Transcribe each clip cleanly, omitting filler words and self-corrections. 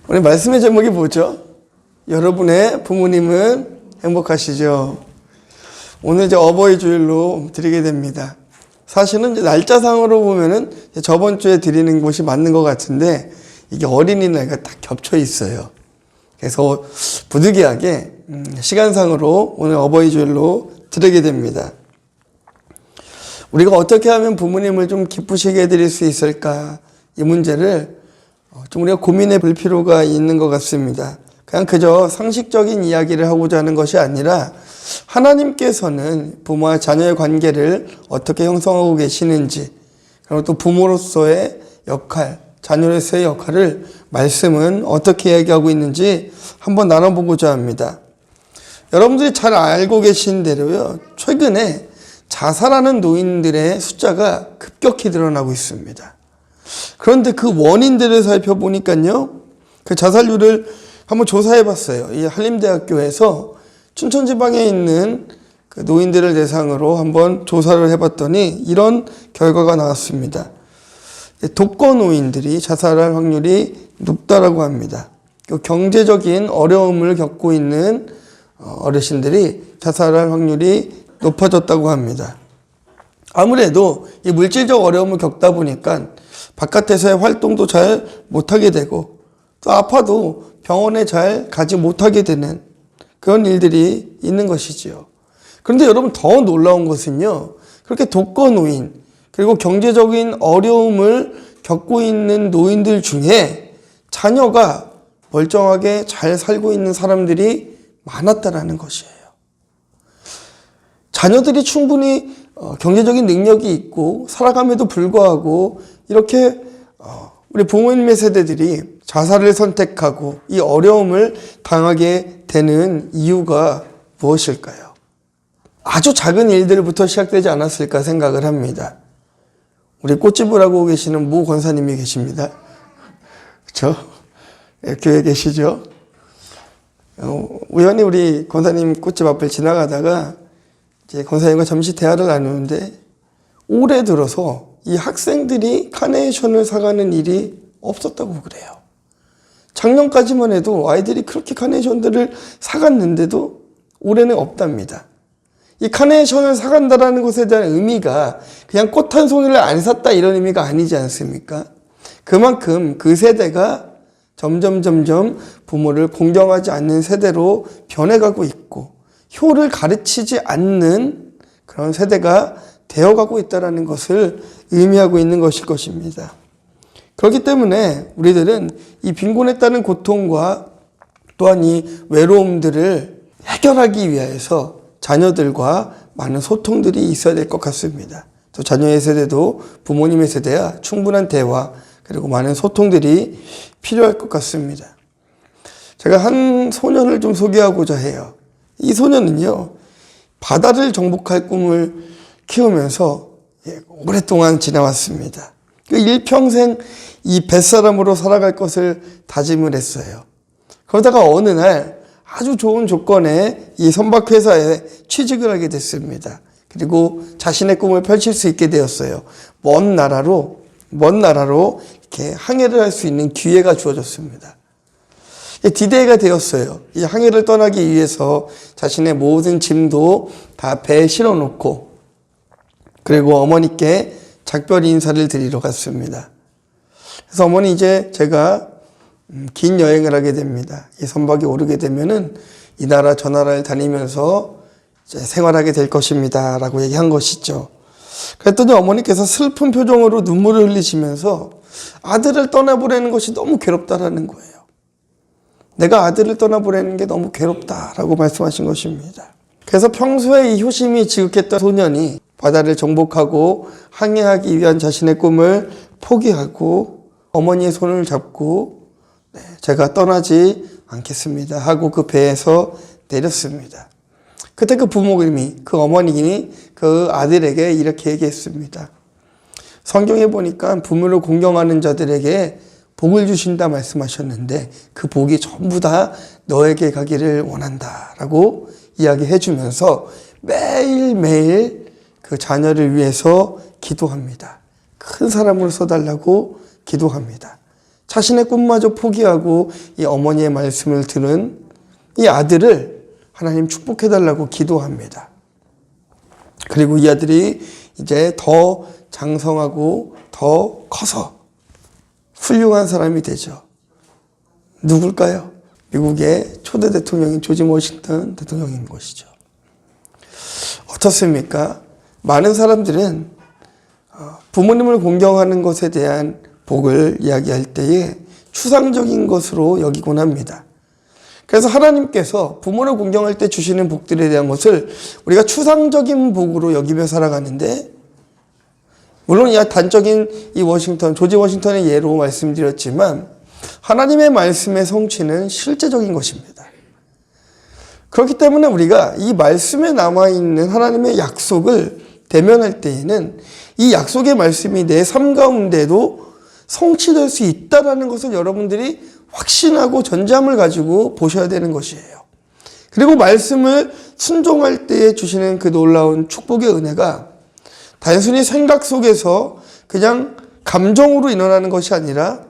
오늘 말씀의 제목이 뭐죠? 여러분의 부모님은 행복하시죠? 오늘 이제 어버이 주일로 드리게 됩니다. 사실은 이제 날짜상으로 보면은 저번 주에 드리는 곳이 맞는 것 같은데 이게 어린이날과 딱 겹쳐 있어요. 그래서 부득이하게 시간상으로 오늘 어버이 주일로 드리게 됩니다. 우리가 어떻게 하면 부모님을 좀 기쁘시게 해드릴 수 있을까? 이 문제를 좀 우리가 고민해 볼 필요가 있는 것 같습니다. 그냥 그저 상식적인 이야기를 하고자 하는 것이 아니라 하나님께서는 부모와 자녀의 관계를 어떻게 형성하고 계시는지, 그리고 또 부모로서의 역할, 자녀로서의 역할을 말씀은 어떻게 이야기하고 있는지 한번 나눠보고자 합니다. 여러분들이 잘 알고 계신 대로요, 최근에 자살하는 노인들의 숫자가 급격히 늘어나고 있습니다. 그런데 그 원인들을 살펴보니까요, 그 자살률을 한번 조사해 봤어요. 이 한림대학교에서 춘천지방에 있는 그 노인들을 대상으로 한번 조사를 해봤더니 이런 결과가 나왔습니다. 독거노인들이 자살할 확률이 높다라고 합니다. 경제적인 어려움을 겪고 있는 어르신들이 자살할 확률이 높아졌다고 합니다. 아무래도 이 물질적 어려움을 겪다 보니까 바깥에서의 활동도 잘 못하게 되고 또 아파도 병원에 잘 가지 못하게 되는 그런 일들이 있는 것이지요. 그런데 여러분 더 놀라운 것은요, 그렇게 독거노인 그리고 경제적인 어려움을 겪고 있는 노인들 중에 자녀가 멀쩡하게 잘 살고 있는 사람들이 많았다라는 것이에요. 자녀들이 충분히 경제적인 능력이 있고 살아감에도 불구하고 이렇게 우리 부모님의 세대들이 자살을 선택하고 이 어려움을 당하게 되는 이유가 무엇일까요? 아주 작은 일들부터 시작되지 않았을까 생각을 합니다. 우리 꽃집을 하고 계시는 모 권사님이 계십니다. 그렇죠? 교회에 계시죠? 우연히 우리 권사님 꽃집 앞을 지나가다가 이제 권사님과 잠시 대화를 나누는데 올해 들어서 이 학생들이 카네이션을 사가는 일이 없었다고 그래요. 작년까지만 해도 아이들이 그렇게 카네이션들을 사갔는데도 올해는 없답니다. 이 카네이션을 사간다라는 것에 대한 의미가 그냥 꽃 한 송이를 안 샀다 이런 의미가 아니지 않습니까? 그만큼 그 세대가 점점 부모를 공경하지 않는 세대로 변해가고 있고 효를 가르치지 않는 그런 세대가 되어가고 있다는 것을 의미하고 있는 것일 것입니다. 그렇기 때문에 우리들은 이 빈곤에 따른 고통과 또한 이 외로움들을 해결하기 위해서 자녀들과 많은 소통들이 있어야 될 것 같습니다. 또 자녀의 세대도 부모님의 세대와 충분한 대화 그리고 많은 소통들이 필요할 것 같습니다. 제가 한 소년을 좀 소개하고자 해요. 이 소년은요, 바다를 정복할 꿈을 키우면서 오랫동안 지나왔습니다. 일평생 이 뱃사람으로 살아갈 것을 다짐을 했어요. 그러다가 어느 날 아주 좋은 조건에 이 선박회사에 취직을 하게 됐습니다. 그리고 자신의 꿈을 펼칠 수 있게 되었어요. 먼 나라로 이렇게 항해를 할 수 있는 기회가 주어졌습니다. 디데이가 되었어요. 이 항해를 떠나기 위해서 자신의 모든 짐도 다 배에 실어놓고 그리고 어머니께 작별 인사를 드리러 갔습니다. 그래서 어머니 이제 제가 긴 여행을 하게 됩니다. 이 선박에 오르게 되면은 이 나라 저 나라를 다니면서 이제 생활하게 될 것입니다. 라고 얘기한 것이죠. 그랬더니 어머니께서 슬픈 표정으로 눈물을 흘리시면서 아들을 떠나보내는 것이 너무 괴롭다라는 거예요. 내가 아들을 떠나보내는 게 너무 괴롭다라고 말씀하신 것입니다. 그래서 평소에 이 효심이 지극했던 소년이 바다를 정복하고 항해하기 위한 자신의 꿈을 포기하고 어머니의 손을 잡고 제가 떠나지 않겠습니다 하고 그 배에서 내렸습니다. 그때 그 부모님이, 그 어머님이 그 아들에게 이렇게 얘기했습니다. 성경에 보니까 부모를 공경하는 자들에게 복을 주신다 말씀하셨는데 그 복이 전부 다 너에게 가기를 원한다 라고 이야기해 주면서 매일매일 그 자녀를 위해서 기도합니다. 큰 사람으로 써달라고 기도합니다. 자신의 꿈마저 포기하고 이 어머니의 말씀을 들은 이 아들을 하나님 축복해달라고 기도합니다. 그리고 이 아들이 이제 더 장성하고 더 커서 훌륭한 사람이 되죠. 누굴까요? 미국의 초대 대통령인 조지 워싱턴 대통령인 것이죠. 어떻습니까? 많은 사람들은 부모님을 공경하는 것에 대한 복을 이야기할 때에 추상적인 것으로 여기곤 합니다. 그래서 하나님께서 부모를 공경할 때 주시는 복들에 대한 것을 우리가 추상적인 복으로 여기며 살아가는데, 물론 이 단적인 조지 워싱턴의 예로 말씀드렸지만 하나님의 말씀의 성취는 실제적인 것입니다. 그렇기 때문에 우리가 이 말씀에 남아있는 하나님의 약속을 대면할 때에는 이 약속의 말씀이 내 삶 가운데도 성취될 수 있다는 것을 여러분들이 확신하고 전잠을 가지고 보셔야 되는 것이에요. 그리고 말씀을 순종할 때에 주시는 그 놀라운 축복의 은혜가 단순히 생각 속에서 그냥 감정으로 일어나는 것이 아니라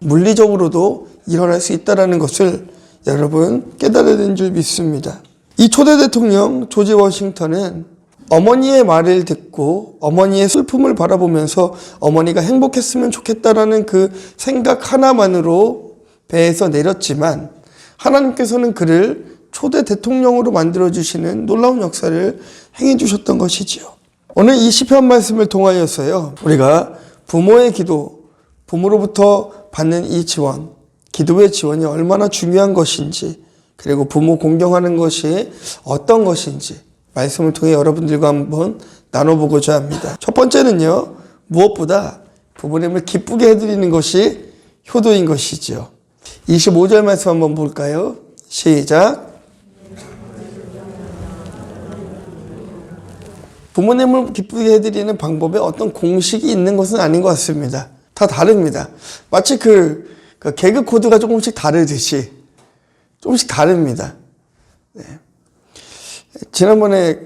물리적으로도 일어날 수 있다는 것을 여러분 깨달아야 되는 줄 믿습니다. 이 초대 대통령 조지 워싱턴은 어머니의 말을 듣고 어머니의 슬픔을 바라보면서 어머니가 행복했으면 좋겠다라는 그 생각 하나만으로 배에서 내렸지만 하나님께서는 그를 초대 대통령으로 만들어주시는 놀라운 역사를 행해주셨던 것이지요. 오늘 이 시편 말씀을 통하여서요, 우리가 부모의 기도, 부모로부터 받는 이 지원, 기도의 지원이 얼마나 중요한 것인지, 그리고 부모 공경하는 것이 어떤 것인지 말씀을 통해 여러분들과 한번 나눠보고자 합니다. 첫 번째는요, 무엇보다 부모님을 기쁘게 해드리는 것이 효도인 것이죠. 25절 말씀 한번 볼까요? 시작. 부모님을 기쁘게 해드리는 방법에 어떤 공식이 있는 것은 아닌 것 같습니다. 다 다릅니다. 마치 그 개그 코드가 조금씩 다르듯이 조금씩 다릅니다. 네. 지난번에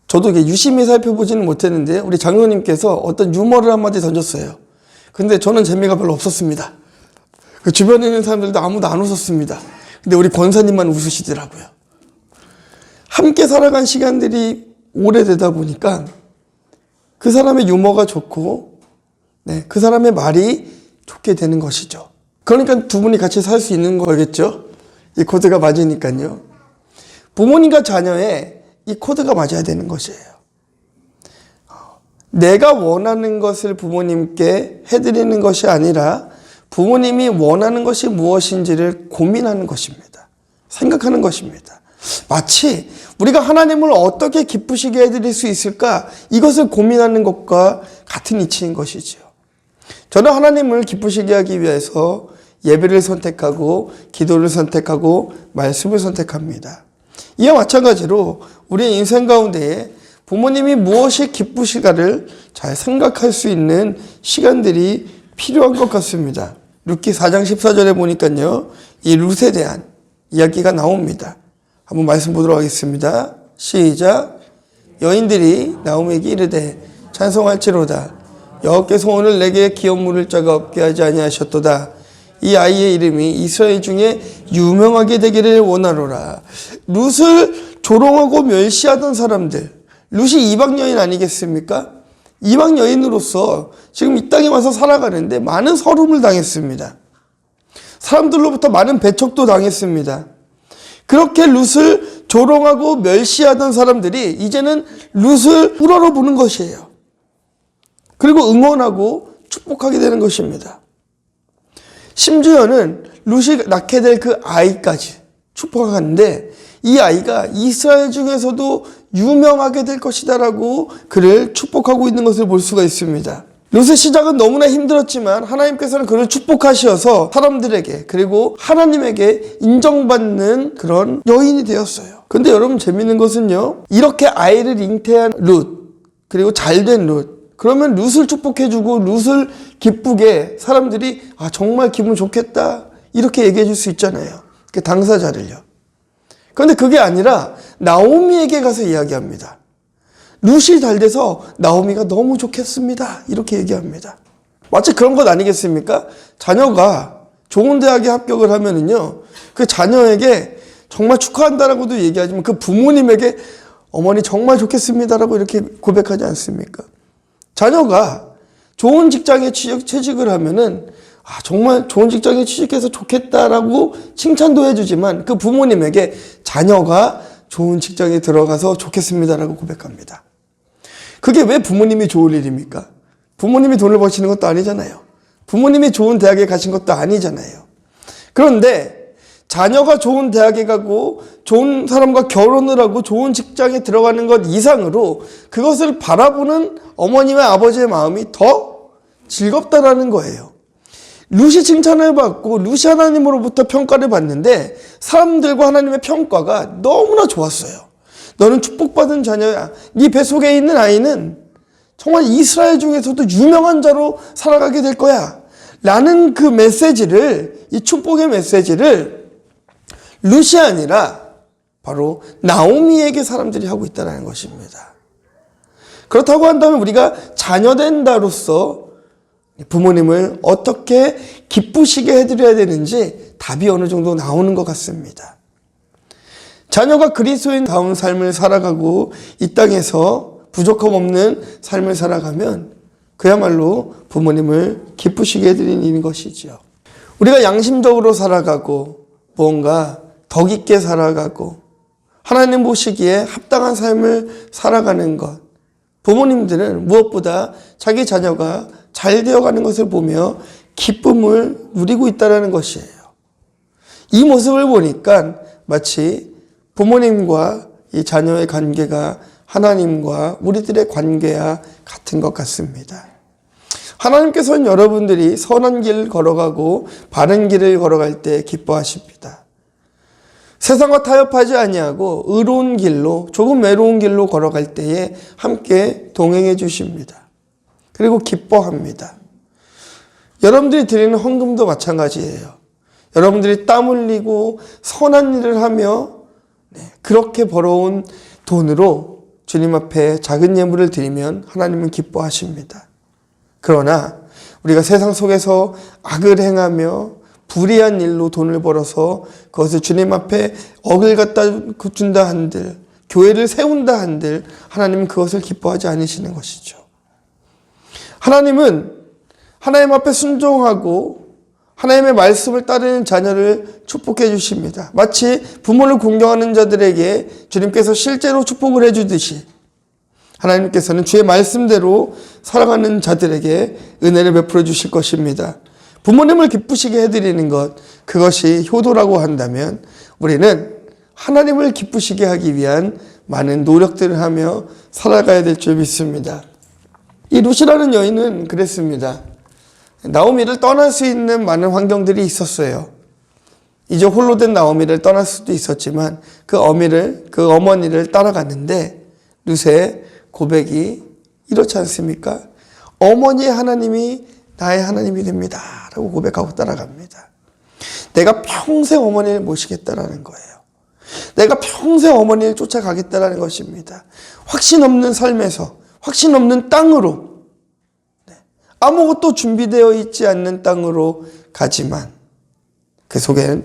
저도 유심히 살펴보지는 못했는데 우리 장로님께서 어떤 유머를 한마디 던졌어요. 근데 저는 재미가 별로 없었습니다. 그 주변에 있는 사람들도 아무도 안 웃었습니다. 근데 우리 권사님만 웃으시더라고요. 함께 살아간 시간들이 오래되다 보니까 그 사람의 유머가 좋고, 네, 그 사람의 말이 좋게 되는 것이죠. 그러니까 두 분이 같이 살 수 있는 거겠죠? 이 코드가 맞으니까요. 부모님과 자녀의 이 코드가 맞아야 되는 것이에요. 내가 원하는 것을 부모님께 해드리는 것이 아니라 부모님이 원하는 것이 무엇인지를 고민하는 것입니다. 생각하는 것입니다. 마치 우리가 하나님을 어떻게 기쁘시게 해드릴 수 있을까, 이것을 고민하는 것과 같은 이치인 것이지요. 저는 하나님을 기쁘시게 하기 위해서 예배를 선택하고 기도를 선택하고 말씀을 선택합니다. 이와 마찬가지로 우리의 인생 가운데에 부모님이 무엇이 기쁘실까를 잘 생각할 수 있는 시간들이 필요한 것 같습니다. 룻기 4장 14절에 보니까요, 이 룻에 대한 이야기가 나옵니다. 한번 말씀 보도록 하겠습니다. 시작. 여인들이 나오미에게 이르되 찬송할지로다. 여호와께서 오늘 내게 기업 물을 자가 없게 하지 아니하셨도다. 이 아이의 이름이 이스라엘 중에 유명하게 되기를 원하노라. 룻을 조롱하고 멸시하던 사람들, 룻이 이방 여인 아니겠습니까? 이방 여인으로서 지금 이 땅에 와서 살아가는데 많은 서름을 당했습니다. 사람들로부터 많은 배척도 당했습니다. 그렇게 룻을 조롱하고 멸시하던 사람들이 이제는 룻을 우러러보는 것이에요. 그리고 응원하고 축복하게 되는 것입니다. 심지어는 룻이 낳게 될 그 아이까지 축복하는데, 이 아이가 이스라엘 중에서도 유명하게 될 것이다라고 그를 축복하고 있는 것을 볼 수가 있습니다. 룻의 시작은 너무나 힘들었지만 하나님께서는 그를 축복하셔서 사람들에게, 그리고 하나님에게 인정받는 그런 여인이 되었어요. 근데 여러분, 재밌는 것은요, 이렇게 아이를 잉태한 룻, 그리고 잘된 룻, 그러면 룻을 축복해주고 룻을 기쁘게 사람들이 정말 기분 좋겠다 이렇게 얘기해 줄 수 있잖아요. 그 당사자를요. 그런데 그게 아니라 나오미에게 가서 이야기합니다. 룻이 잘 돼서 나오미가 너무 좋겠습니다 이렇게 얘기합니다. 마치 그런 것 아니겠습니까? 자녀가 좋은 대학에 합격을 하면은요, 그 자녀에게 정말 축하한다라고도 얘기하지만 그 부모님에게 어머니 정말 좋겠습니다라고 이렇게 고백하지 않습니까? 자녀가 좋은 직장에 취직을 하면은 정말 좋은 직장에 취직해서 좋겠다라고 칭찬도 해주지만 그 부모님에게 자녀가 좋은 직장에 들어가서 좋겠습니다라고 고백합니다. 그게 왜 부모님이 좋을 일입니까? 부모님이 돈을 버시는 것도 아니잖아요. 부모님이 좋은 대학에 가신 것도 아니잖아요. 그런데 자녀가 좋은 대학에 가고 좋은 사람과 결혼을 하고 좋은 직장에 들어가는 것 이상으로 그것을 바라보는 어머니와 아버지의 마음이 더 즐겁다라는 거예요. 룻이 칭찬을 받고 룻이 하나님으로부터 평가를 받는데 사람들과 하나님의 평가가 너무나 좋았어요. 너는 축복받은 자녀야. 네 뱃속에 있는 아이는 정말 이스라엘 중에서도 유명한 자로 살아가게 될 거야. 라는 그 메시지를, 이 축복의 메시지를 룻이 아니라 바로 나오미에게 사람들이 하고 있다는 것입니다. 그렇다고 한다면 우리가 자녀된다로서 부모님을 어떻게 기쁘시게 해드려야 되는지 답이 어느 정도 나오는 것 같습니다. 자녀가 그리스도인다운 삶을 살아가고 이 땅에서 부족함 없는 삶을 살아가면 그야말로 부모님을 기쁘시게 해드리는 것이죠. 우리가 양심적으로 살아가고 무언가 덕 있게 살아가고 하나님 보시기에 합당한 삶을 살아가는 것, 부모님들은 무엇보다 자기 자녀가 잘 되어가는 것을 보며 기쁨을 누리고 있다는 것이에요. 이 모습을 보니까 마치 부모님과 이 자녀의 관계가 하나님과 우리들의 관계와 같은 것 같습니다. 하나님께서는 여러분들이 선한 길을 걸어가고 바른 길을 걸어갈 때 기뻐하십니다. 세상과 타협하지 아니하고 의로운 길로, 조금 외로운 길로 걸어갈 때에 함께 동행해 주십니다. 그리고 기뻐합니다. 여러분들이 드리는 헌금도 마찬가지예요. 여러분들이 땀 흘리고 선한 일을 하며 그렇게 벌어온 돈으로 주님 앞에 작은 예물을 드리면 하나님은 기뻐하십니다. 그러나 우리가 세상 속에서 악을 행하며 불의한 일로 돈을 벌어서 그것을 주님 앞에 억을 갖다 준다 한들, 교회를 세운다 한들 하나님은 그것을 기뻐하지 않으시는 것이죠. 하나님은 하나님 앞에 순종하고 하나님의 말씀을 따르는 자녀를 축복해 주십니다. 마치 부모를 공경하는 자들에게 주님께서 실제로 축복을 해주듯이 하나님께서는 주의 말씀대로 살아가는 자들에게 은혜를 베풀어 주실 것입니다. 부모님을 기쁘시게 해드리는 것, 그것이 효도라고 한다면 우리는 하나님을 기쁘시게 하기 위한 많은 노력들을 하며 살아가야 될 줄 믿습니다. 이 룻이라는 여인은 그랬습니다. 나오미를 떠날 수 있는 많은 환경들이 있었어요. 이제 홀로 된 나오미를 떠날 수도 있었지만 그 어머니를 따라갔는데 룻의 고백이 이렇지 않습니까? 어머니의 하나님이 나의 하나님이 됩니다 라고 고백하고 따라갑니다. 내가 평생 어머니를 모시겠다라는 거예요. 내가 평생 어머니를 쫓아가겠다라는 것입니다. 확신 없는 삶에서, 확신 없는 땅으로, 아무것도 준비되어 있지 않는 땅으로 가지만 그 속엔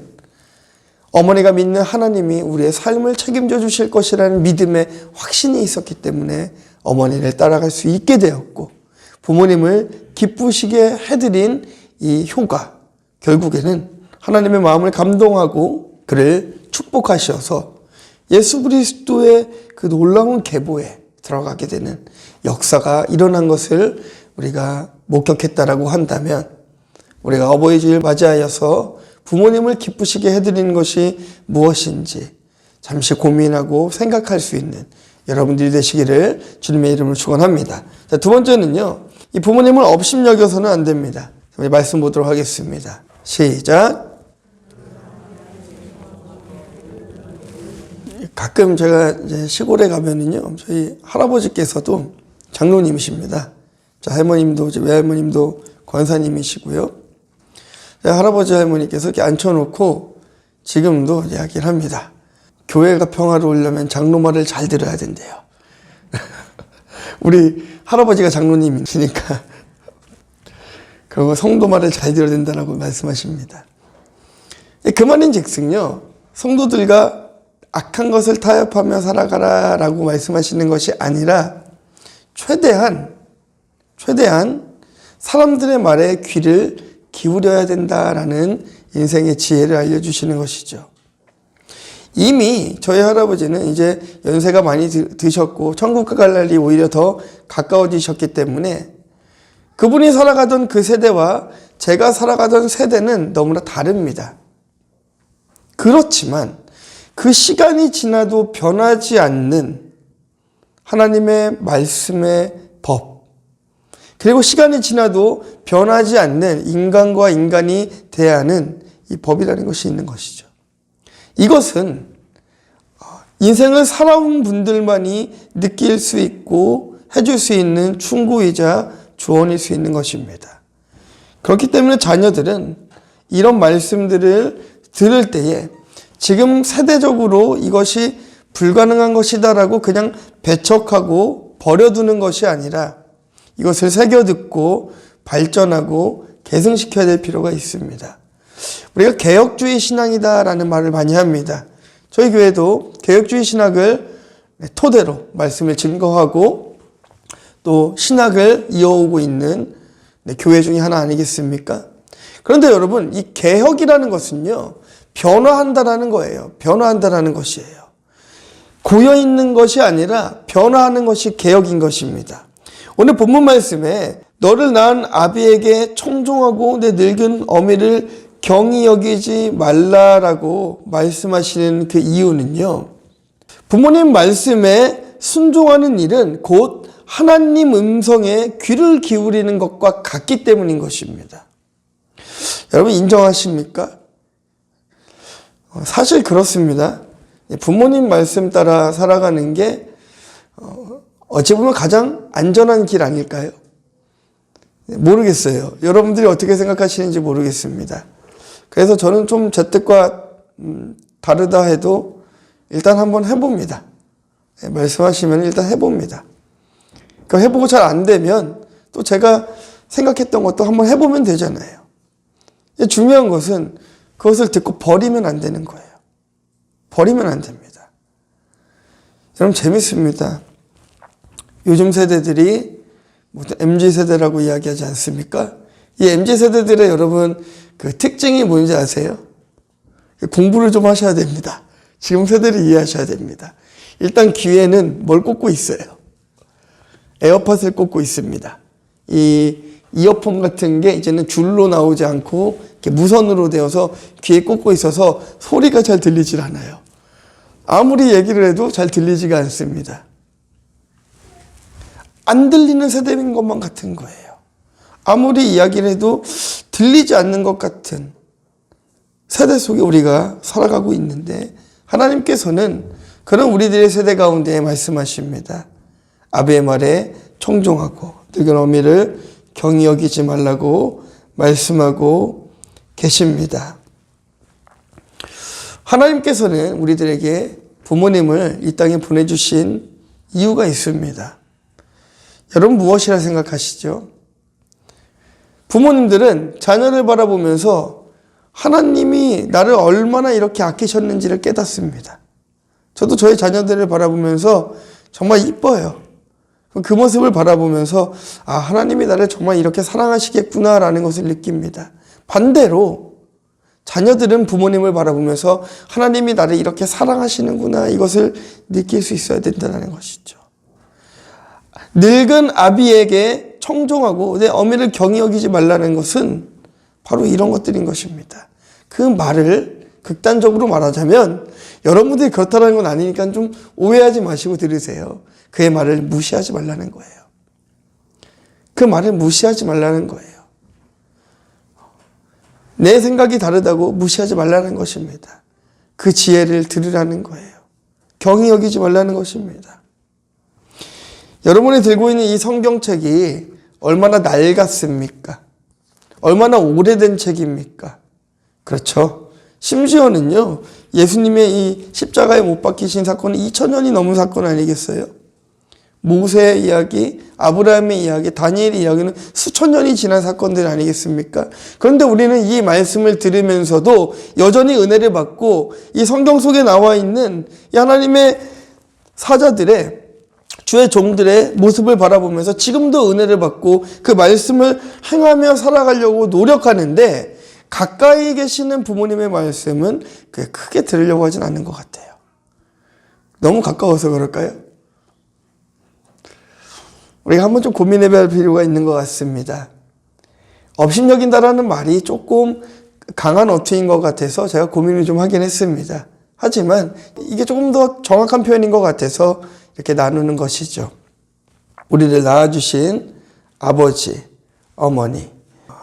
어머니가 믿는 하나님이 우리의 삶을 책임져 주실 것이라는 믿음의 확신이 있었기 때문에 어머니를 따라갈 수 있게 되었고, 부모님을 기쁘시게 해드린 이 효과, 결국에는 하나님의 마음을 감동하고 그를 축복하셔서 예수 그리스도의 그 놀라운 계보에 들어가게 되는 역사가 일어난 것을 우리가 목격했다라고 한다면, 우리가 어버이 주일 맞이하여서 부모님을 기쁘시게 해드리는 것이 무엇인지 잠시 고민하고 생각할 수 있는 여러분들이 되시기를 주님의 이름으로 축원합니다. 자, 두 번째는요, 이 부모님을 업신여겨서는 안 됩니다. 우리 말씀 보도록 하겠습니다. 시작. 가끔 제가 이제 시골에 가면은요, 저희 할아버지께서도 장로님이십니다. 자, 할머님도, 외할머님도 권사님이시고요. 할아버지 할머니께서 이렇게 앉혀놓고 지금도 이야기를 합니다. 교회가 평화로우려면 장로 말을 잘 들어야 된대요. 우리 할아버지가 장로님이시니까. 그리고 성도 말을 잘 들어야 된다라고 말씀하십니다. 그 말인즉슨요, 성도들과 악한 것을 타협하며 살아가라라고 말씀하시는 것이 아니라 최대한 사람들의 말에 귀를 기울여야 된다라는 인생의 지혜를 알려주시는 것이죠. 이미 저희 할아버지는 이제 연세가 많이 드셨고 천국과 갈 날이 오히려 더 가까워지셨기 때문에 그분이 살아가던 그 세대와 제가 살아가던 세대는 너무나 다릅니다. 그렇지만 그 시간이 지나도 변하지 않는 하나님의 말씀의 법, 그리고 시간이 지나도 변하지 않는 인간과 인간이 대하는 이 법이라는 것이 있는 것이죠. 이것은 인생을 살아온 분들만이 느낄 수 있고 해줄 수 있는 충고이자 조언일 수 있는 것입니다. 그렇기 때문에 자녀들은 이런 말씀들을 들을 때에 지금 세대적으로 이것이 불가능한 것이다라고 그냥 배척하고 버려두는 것이 아니라 이것을 새겨듣고 발전하고 계승시켜야 될 필요가 있습니다. 우리가 개혁주의 신앙이다라는 말을 많이 합니다. 저희 교회도 개혁주의 신학을 토대로 말씀을 증거하고 또 신학을 이어오고 있는 교회 중에 하나 아니겠습니까? 그런데 여러분, 이 개혁이라는 것은요, 변화한다라는 거예요. 변화한다라는 것이에요. 고여있는 것이 아니라 변화하는 것이 개혁인 것입니다. 오늘 본문 말씀에 너를 낳은 아비에게 청종하고 내 늙은 어미를 경히 여기지 말라라고 말씀하시는 그 이유는요, 부모님 말씀에 순종하는 일은 곧 하나님 음성에 귀를 기울이는 것과 같기 때문인 것입니다. 여러분 인정하십니까? 사실 그렇습니다. 부모님 말씀 따라 살아가는 게 어찌 보면 가장 안전한 길 아닐까요? 모르겠어요. 여러분들이 어떻게 생각하시는지 모르겠습니다. 그래서 저는 좀 제 뜻과 다르다 해도 일단 한번 해봅니다. 말씀하시면 일단 해봅니다. 그러니까 해보고 잘 안 되면 또 제가 생각했던 것도 한번 해보면 되잖아요. 중요한 것은 그것을 듣고 버리면 안 되는 거예요. 버리면 안 됩니다. 여러분 재밌습니다. 요즘 세대들이 MZ세대라고 이야기하지 않습니까? 이 MZ세대들의 여러분 그 특징이 뭔지 아세요? 공부를 좀 하셔야 됩니다. 지금 세대를 이해하셔야 됩니다. 일단 귀에는 뭘 꽂고 있어요? 에어팟을 꽂고 있습니다. 이 이어폰 같은 게 이제는 줄로 나오지 않고 이렇게 무선으로 되어서 귀에 꽂고 있어서 소리가 잘 들리질 않아요. 아무리 얘기를 해도 잘 들리지가 않습니다. 안 들리는 세대인 것만 같은 거예요. 아무리 이야기를 해도 들리지 않는 것 같은 세대 속에 우리가 살아가고 있는데 하나님께서는 그런 우리들의 세대 가운데 말씀하십니다. 아비의 말에 청종하고 늙은 어미를 경히 여기지 말라고 말씀하고 계십니다. 하나님께서는 우리들에게 부모님을 이 땅에 보내주신 이유가 있습니다. 여러분 무엇이라 생각하시죠? 부모님들은 자녀를 바라보면서 하나님이 나를 얼마나 이렇게 아끼셨는지를 깨닫습니다. 저도 저희 자녀들을 바라보면서 정말 이뻐요. 그 모습을 바라보면서 아, 하나님이 나를 정말 이렇게 사랑하시겠구나라는 것을 느낍니다. 반대로 자녀들은 부모님을 바라보면서 하나님이 나를 이렇게 사랑하시는구나 이것을 느낄 수 있어야 된다는 것이죠. 늙은 아비에게 청종하고 내 어미를 경히 여기지 말라는 것은 바로 이런 것들인 것입니다. 그 말을 극단적으로 말하자면 여러분들이 그렇다는 건 아니니까 좀 오해하지 마시고 들으세요. 그의 말을 무시하지 말라는 거예요. 그 말을 무시하지 말라는 거예요. 내 생각이 다르다고 무시하지 말라는 것입니다. 그 지혜를 들으라는 거예요. 경히 여기지 말라는 것입니다. 여러분이 들고 있는 이 성경책이 얼마나 낡았습니까? 얼마나 오래된 책입니까? 그렇죠. 심지어는요, 예수님의 이 십자가에 못 박히신 사건은 2000년이 넘은 사건 아니겠어요? 모세의 이야기, 아브라함의 이야기, 다니엘의 이야기는 수천 년이 지난 사건들 아니겠습니까? 그런데 우리는 이 말씀을 들으면서도 여전히 은혜를 받고 이 성경 속에 나와 있는 이 하나님의 사자들의 주의 종들의 모습을 바라보면서 지금도 은혜를 받고 그 말씀을 행하며 살아가려고 노력하는데 가까이 계시는 부모님의 말씀은 크게 들으려고 하진 않는 것 같아요. 너무 가까워서 그럴까요? 우리가 한번 좀 고민해봐야 할 필요가 있는 것 같습니다. 업신여긴다라는 말이 조금 강한 어투인 것 같아서 제가 고민을 좀 하긴 했습니다. 하지만 이게 조금 더 정확한 표현인 것 같아서 이렇게 나누는 것이죠. 우리를 낳아주신 아버지, 어머니.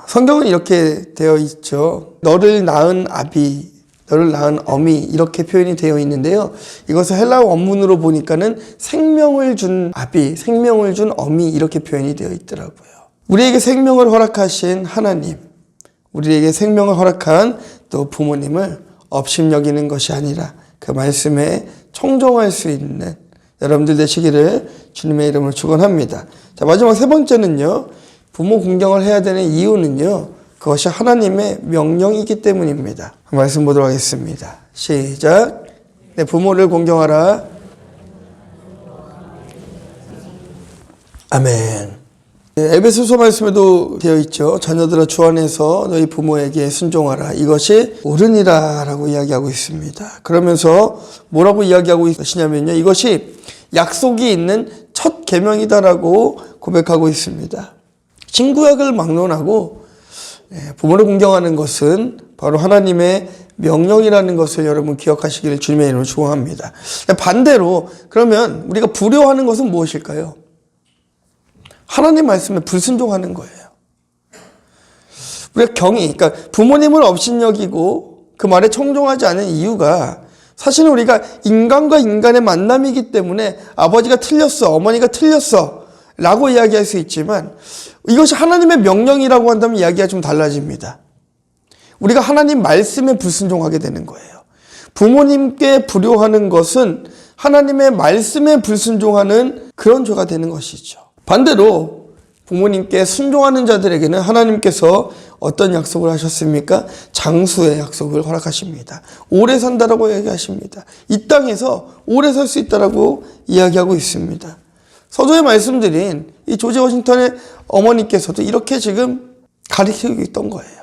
성경은 이렇게 되어 있죠. 너를 낳은 아비, 너를 낳은 어미 이렇게 표현이 되어 있는데요. 이것을 헬라어 원문으로 보니까는 생명을 준 아비, 생명을 준 어미 이렇게 표현이 되어 있더라고요. 우리에게 생명을 허락하신 하나님, 우리에게 생명을 허락한 또 부모님을 업신여기는 것이 아니라 그 말씀에 청종할 수 있는 여러분들 되시기를 주님의 이름으로 축원합니다. 자, 마지막 세 번째는요. 부모 공경을 해야 되는 이유는요. 그것이 하나님의 명령이기 때문입니다. 말씀 보도록 하겠습니다. 시작. 내 부모를 공경하라. 아멘. 에베소서 말씀에도 되어 있죠. 자녀들아 주 안에서 너희 부모에게 순종하라. 이것이 옳으니라 라고 이야기하고 있습니다. 그러면서 뭐라고 이야기하고 있으냐면요. 이것이 약속이 있는 첫 계명이다라고 고백하고 있습니다. 신구약을 막론하고 부모를 공경하는 것은 바로 하나님의 명령이라는 것을 여러분 기억하시기를 주님의 이름으로 축원합니다. 반대로 그러면 우리가 불효하는 것은 무엇일까요? 하나님 말씀에 불순종하는 거예요. 우리가 그러니까 부모님을 업신여기고 그 말에 청종하지 않은 이유가 사실은 우리가 인간과 인간의 만남이기 때문에 아버지가 틀렸어, 어머니가 틀렸어 라고 이야기할 수 있지만 이것이 하나님의 명령이라고 한다면 이야기가 좀 달라집니다. 우리가 하나님 말씀에 불순종하게 되는 거예요. 부모님께 불효하는 것은 하나님의 말씀에 불순종하는 그런 죄가 되는 것이죠. 반대로 부모님께 순종하는 자들에게는 하나님께서 어떤 약속을 하셨습니까? 장수의 약속을 허락하십니다. 오래 산다라고 얘기하십니다. 이 땅에서 오래 살 수 있다라고 이야기하고 있습니다. 서두에 말씀드린 이 조지 워싱턴의 어머니께서도 이렇게 지금 가르치고 있던 거예요.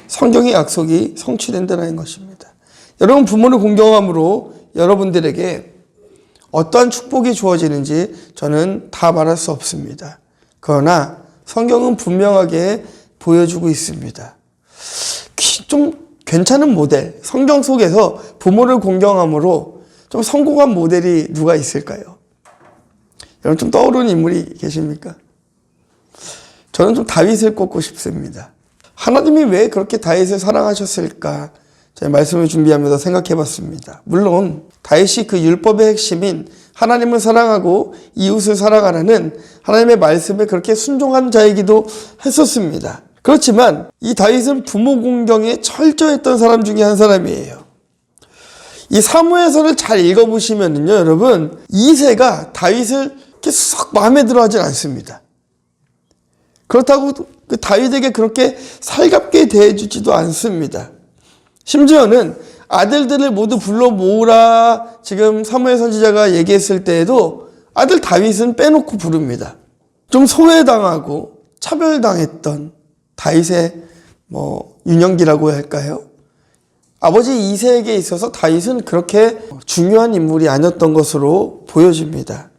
성경의 약속이 성취된다는 것입니다. 여러분 부모를 공경함으로 여러분들에게 어떠한 축복이 주어지는지 저는 다 말할 수 없습니다. 그러나 성경은 분명하게 보여주고 있습니다. 좀 괜찮은 모델, 성경 속에서 부모를 공경함으로 좀 성공한 모델이 누가 있을까요? 여러분 좀 떠오르는 인물이 계십니까? 저는 좀 다윗을 꼽고 싶습니다. 하나님이 왜 그렇게 다윗을 사랑하셨을까? 제가 말씀을 준비하면서 생각해 봤습니다. 물론 다윗이 그 율법의 핵심인 하나님을 사랑하고 이웃을 사랑하라는 하나님의 말씀에 그렇게 순종한 자이기도 했었습니다. 그렇지만 이 다윗은 부모 공경에 철저했던 사람 중에 한 사람이에요. 이 사무엘서를 잘 읽어보시면요, 여러분 이새가 다윗을 이렇게 썩 마음에 들어하진 않습니다. 그렇다고 그 다윗에게 그렇게 살갑게 대해주지도 않습니다. 심지어는 아들들을 모두 불러 모으라 지금 사무엘 선지자가 얘기했을 때에도 아들 다윗은 빼놓고 부릅니다. 좀 소외당하고 차별당했던 다윗의 유년기라고 할까요? 아버지 이새에게 있어서 다윗은 그렇게 중요한 인물이 아니었던 것으로 보여집니다.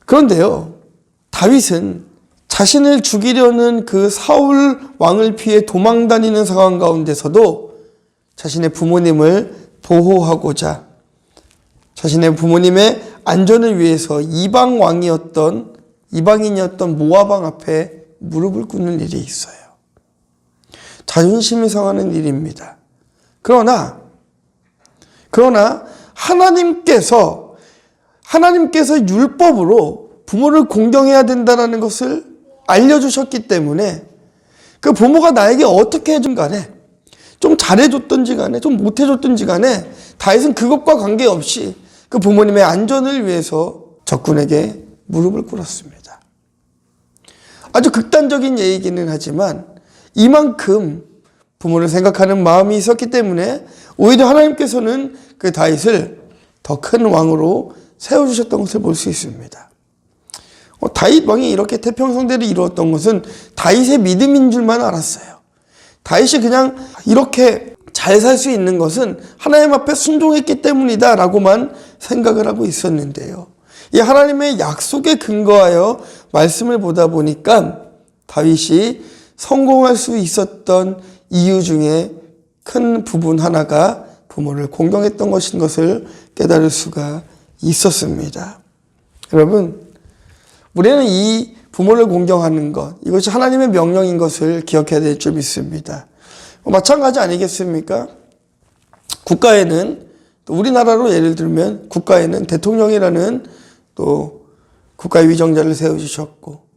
그런데요, 다윗은 자신을 죽이려는 그 사울 왕을 피해 도망다니는 상황 가운데서도 자신의 부모님을 보호하고자 자신의 부모님의 안전을 위해서 이방인이었던 모압 왕 앞에 무릎을 꿇는 일이 있어요. 자존심이 상하는 일입니다. 그러나 하나님께서 율법으로 부모를 공경해야 된다는 것을 알려주셨기 때문에 그 부모가 나에게 어떻게 해준 간에 좀 잘해줬든지 간에 좀 못해줬든지 간에 다윗은 그것과 관계없이 그 부모님의 안전을 위해서 적군에게 무릎을 꿇었습니다. 아주 극단적인 얘기는 하지만 이만큼 부모를 생각하는 마음이 있었기 때문에 오히려 하나님께서는 그 다윗을 더 큰 왕으로 세워주셨던 것을 볼 수 있습니다. 다윗 왕이 이렇게 태평성대를 이루었던 것은 다윗의 믿음인 줄만 알았어요. 다윗이 그냥 이렇게 잘 살 수 있는 것은 하나님 앞에 순종했기 때문이다 라고만 생각을 하고 있었는데요. 이 하나님의 약속에 근거하여 말씀을 보다 보니까 다윗이 성공할 수 있었던 이유 중에 큰 부분 하나가 부모를 공경했던 것인 것을 깨달을 수가 있었습니다. 여러분, 우리는 이 부모를 공경하는 것, 이것이 하나님의 명령인 것을 기억해야 될 줄 믿습니다. 마찬가지 아니겠습니까? 국가에는, 또 우리나라로 예를 들면 국가에는 대통령이라는 또 국가의 위정자를 세워주셨고,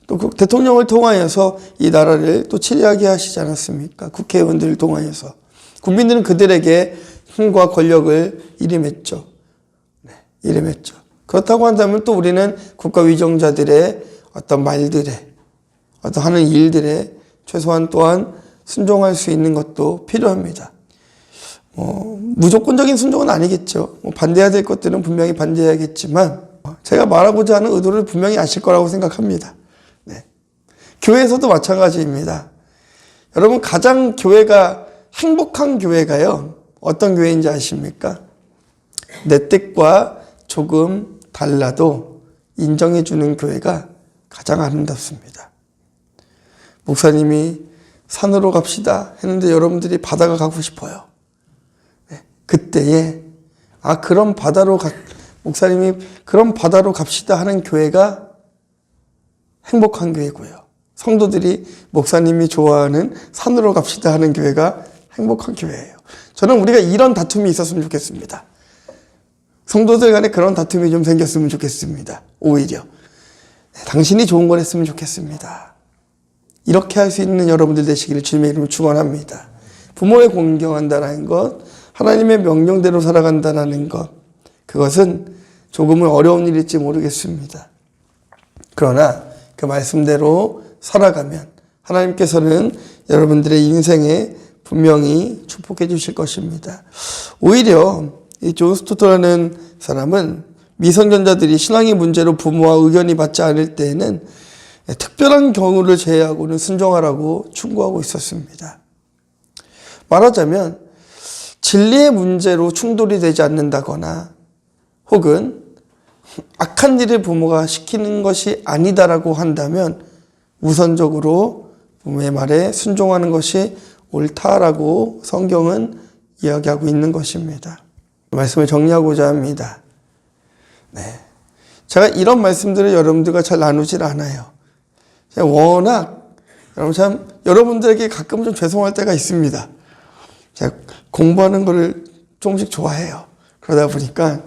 또 그 대통령을 통하여서 이 나라를 또 치리하게 하시지 않았습니까? 국회의원들을 통하여서. 국민들은 그들에게 힘과 권력을 일임했죠. 네, 일임했죠. 그렇다고 한다면 또 우리는 국가 위정자들의 어떤 말들에, 어떤 하는 일들에 최소한 또한 순종할 수 있는 것도 필요합니다. 무조건적인 순종은 아니겠죠. 반대해야 될 것들은 분명히 반대해야겠지만, 제가 말하고자 하는 의도를 분명히 아실 거라고 생각합니다. 네. 교회에서도 마찬가지입니다. 여러분, 가장 교회가 행복한 교회가요, 어떤 교회인지 아십니까? 내 뜻과 조금 달라도 인정해주는 교회가 가장 아름답습니다. 목사님이 산으로 갑시다 했는데 여러분들이 바다가 가고 싶어요. 네. 그때에 그럼 목사님이 그럼 바다로 갑시다 하는 교회가 행복한 교회고요. 성도들이 목사님이 좋아하는 산으로 갑시다 하는 교회가 행복한 교회예요. 저는 우리가 이런 다툼이 있었으면 좋겠습니다. 성도들 간에 그런 다툼이 좀 생겼으면 좋겠습니다. 오히려 당신이 좋은 걸 했으면 좋겠습니다. 이렇게 할 수 있는 여러분들 되시기를 주님의 이름으로 축원합니다. 부모에 공경한다는 것, 하나님의 명령대로 살아간다는 것, 그것은 조금은 어려운 일일지 모르겠습니다. 그러나 그 말씀대로 살아가면 하나님께서는 여러분들의 인생에 분명히 축복해 주실 것입니다. 오히려 이 존 스토트라는 사람은 미성년자들이 신앙의 문제로 부모와 의견이 맞지 않을 때에는 특별한 경우를 제외하고는 순종하라고 충고하고 있었습니다. 말하자면 진리의 문제로 충돌이 되지 않는다거나 혹은 악한 일을 부모가 시키는 것이 아니다라고 한다면 우선적으로 부모의 말에 순종하는 것이 옳다라고 성경은 이야기하고 있는 것입니다. 말씀을 정리하고자 합니다. 네. 제가 이런 말씀들을 여러분들과 잘 나누질 않아요. 제가 워낙 여러분들에게 가끔 좀 죄송할 때가 있습니다. 제가 공부하는 거를 조금씩 좋아해요. 그러다 보니까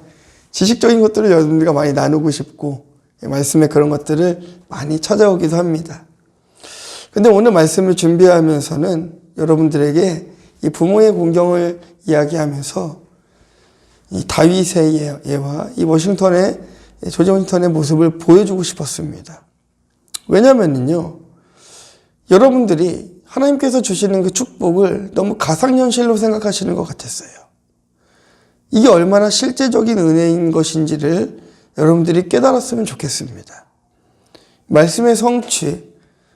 지식적인 것들을 여러분들과 많이 나누고 싶고 말씀에 그런 것들을 많이 찾아오기도 합니다. 근데 오늘 말씀을 준비하면서는 여러분들에게 이 부모의 공경을 이야기하면서 이 다윗의 예와 이 조지 워싱턴의 모습을 보여주고 싶었습니다. 왜냐면요, 여러분들이 하나님께서 주시는 그 축복을 너무 가상현실로 생각하시는 것 같았어요. 이게 얼마나 실제적인 은혜인 것인지를 여러분들이 깨달았으면 좋겠습니다. 말씀의 성취,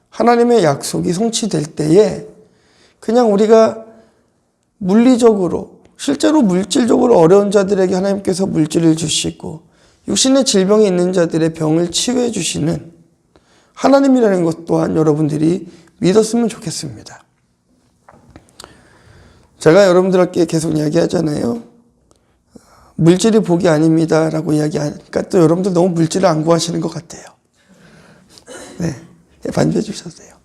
하나님의 약속이 성취될 때에 그냥 우리가 물리적으로, 실제로 물질적으로 어려운 자들에게 하나님께서 물질을 주시고 육신의 질병이 있는 자들의 병을 치유해 주시는 하나님이라는 것 또한 여러분들이 믿었으면 좋겠습니다. 제가 여러분들께 계속 이야기하잖아요. 물질이 복이 아닙니다 라고 이야기하니까 또 여러분들 너무 물질을 안 구하시는 것 같아요. 네, 반주해 주셔도 돼요.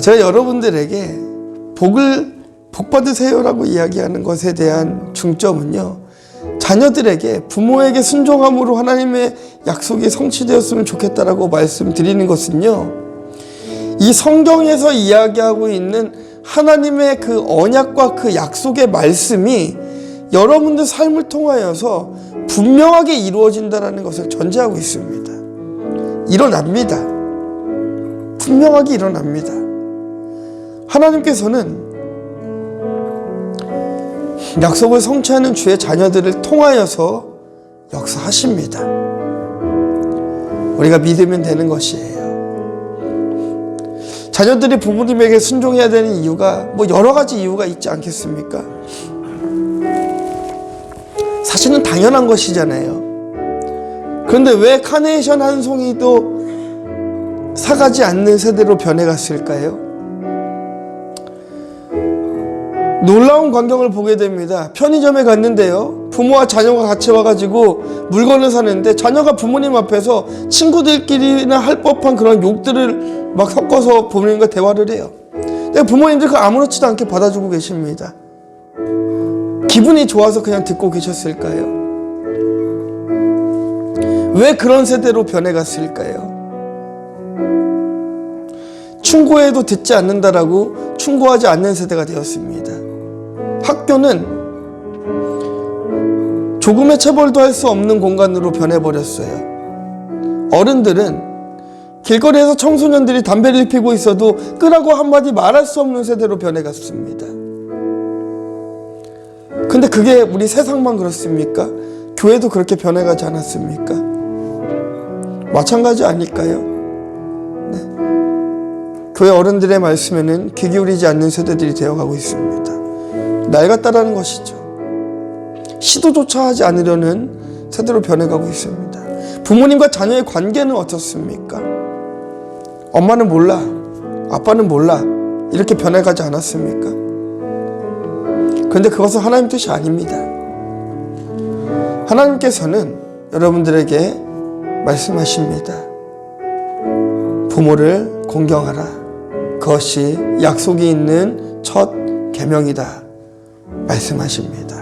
제가 여러분들에게 복 받으세요라고 이야기하는 것에 대한 중점은요, 자녀들에게 부모에게 순종함으로 하나님의 약속이 성취되었으면 좋겠다라고 말씀드리는 것은요, 이 성경에서 이야기하고 있는 하나님의 그 언약과 그 약속의 말씀이 여러분들 삶을 통하여서 분명하게 이루어진다는 것을 전제하고 있습니다. 일어납니다. 분명하게 일어납니다. 하나님께서는 약속을 성취하는 주의 자녀들을 통하여서 역사하십니다. 우리가 믿으면 되는 것이에요. 자녀들이 부모님에게 순종해야 되는 이유가 여러 가지 이유가 있지 않겠습니까? 사실은 당연한 것이잖아요. 그런데 왜 카네이션 한 송이도 사가지 않는 세대로 변해갔을까요? 놀라운 광경을 보게 됩니다. 편의점에 갔는데요, 부모와 자녀가 같이 와가지고 물건을 사는데 자녀가 부모님 앞에서 친구들끼리나 할 법한 그런 욕들을 막 섞어서 부모님과 대화를 해요. 근데 부모님들 그거 아무렇지도 않게 받아주고 계십니다. 기분이 좋아서 그냥 듣고 계셨을까요? 왜 그런 세대로 변해갔을까요? 충고해도 듣지 않는다라고 충고하지 않는 세대가 되었습니다. 학교는 조금의 체벌도 할 수 없는 공간으로 변해버렸어요. 어른들은 길거리에서 청소년들이 담배를 피고 있어도 끄라고 한마디 말할 수 없는 세대로 변해갔습니다. 근데 그게 우리 세상만 그렇습니까? 교회도 그렇게 변해가지 않았습니까? 마찬가지 아닐까요? 네. 교회 어른들의 말씀에는 귀 기울이지 않는 세대들이 되어가고 있습니다. 낡았다라는 것이죠. 시도조차 하지 않으려는 세대로 변해가고 있습니다. 부모님과 자녀의 관계는 어떻습니까? 엄마는 몰라, 아빠는 몰라, 이렇게 변해가지 않았습니까? 그런데 그것은 하나님 뜻이 아닙니다. 하나님께서는 여러분들에게 말씀하십니다. 부모를 공경하라. 그것이 약속이 있는 첫 계명이다 말씀하십니다.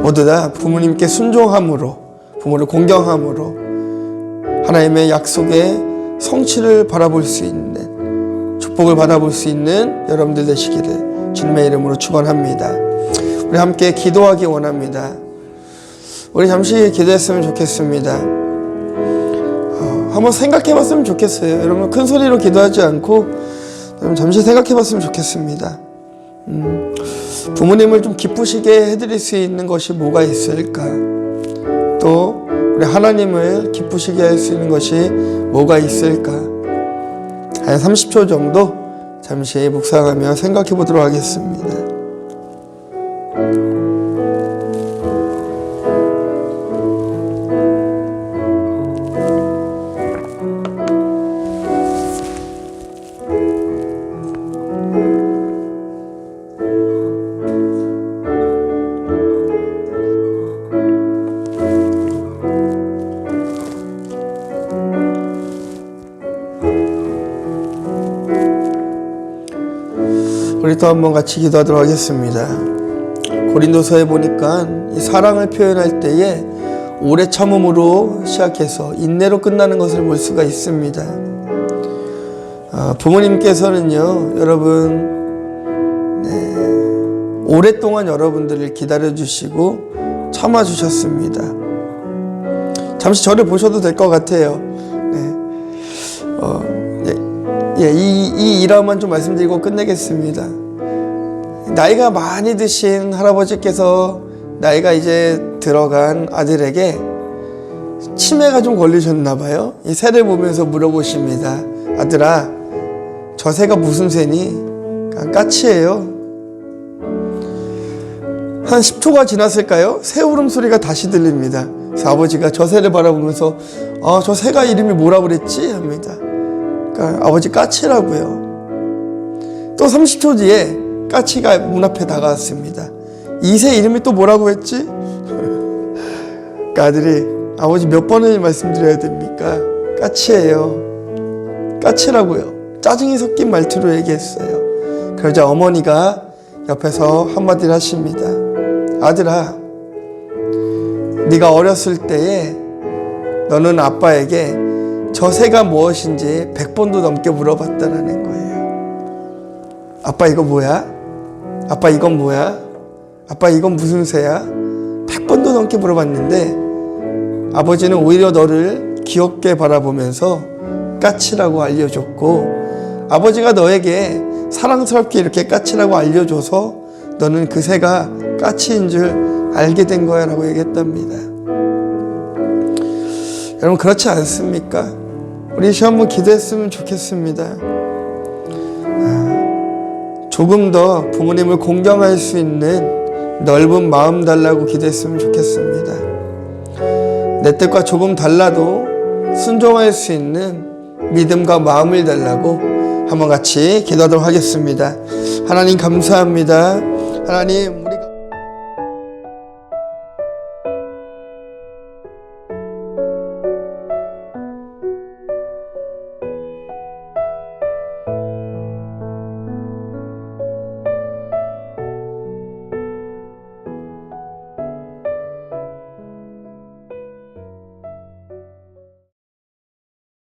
모두 다 부모님께 순종함으로, 부모를 공경함으로 하나님의 약속의 성취를 바라볼 수 있는, 축복을 받아볼 수 있는 여러분들 되시기를 주님의 이름으로 축원합니다. 우리 함께 기도하기 원합니다. 우리 잠시 기도했으면 좋겠습니다. 한번 생각해 봤으면 좋겠어요. 여러분 큰 소리로 기도하지 않고 잠시 생각해 봤으면 좋겠습니다. 부모님을 좀 기쁘시게 해드릴 수 있는 것이 뭐가 있을까? 또 우리 하나님을 기쁘시게 할 수 있는 것이 뭐가 있을까? 한 30초 정도 잠시 묵상하며 생각해 보도록 하겠습니다. 우리 또 한번 같이 기도하도록 하겠습니다. 고린도서에 보니까 이 사랑을 표현할 때에 오래 참음으로 시작해서 인내로 끝나는 것을 볼 수가 있습니다. 부모님께서는요, 여러분, 오랫동안 여러분들을 기다려주시고 참아주셨습니다. 잠시 저를 보셔도 될 것 같아요. 이 일화만 좀 말씀드리고 끝내겠습니다. 나이가 많이 드신 할아버지께서 나이가 이제 들어간 아들에게 치매가 좀 걸리셨나 봐요. 이 새를 보면서 물어보십니다. 아들아, 저 새가 무슨 새니? 까치예요. 한 10초가 지났을까요? 새 울음소리가 다시 들립니다. 그래서 아버지가 저 새를 바라보면서 저 새가 이름이 뭐라 그랬지? 합니다. 그러니까 아버지 까치라고요. 또 30초 뒤에 까치가 문 앞에 다가왔습니다. 이 새 이름이 또 뭐라고 했지? 그러니까 아들이 아버지 몇 번을 말씀드려야 됩니까? 까치예요. 까치라고요. 짜증이 섞인 말투로 얘기했어요. 그러자 어머니가 옆에서 한마디를 하십니다. 아들아, 네가 어렸을 때에 너는 아빠에게 저 새가 무엇인지 100번도 넘게 물어봤다라는 거예요. 아빠 이거 뭐야? 아빠 이건 뭐야? 아빠 이건 무슨 새야? 100번 10번도 넘게 물어봤는데 아버지는 오히려 너를 귀엽게 바라보면서 까치라고 알려줬고, 아버지가 너에게 사랑스럽게 이렇게 까치라고 알려줘서 너는 그 새가 까치인 줄 알게 된 거야 라고 얘기했답니다. 여러분, 그렇지 않습니까? 우리 시험 한번 기도했으면 좋겠습니다. 조금 더 부모님을 공경할 수 있는 넓은 마음 달라고 기도했으면 좋겠습니다. 내 뜻과 조금 달라도 순종할 수 있는 믿음과 마음을 달라고 한번 같이 기도하도록 하겠습니다. 하나님 감사합니다. 하나님,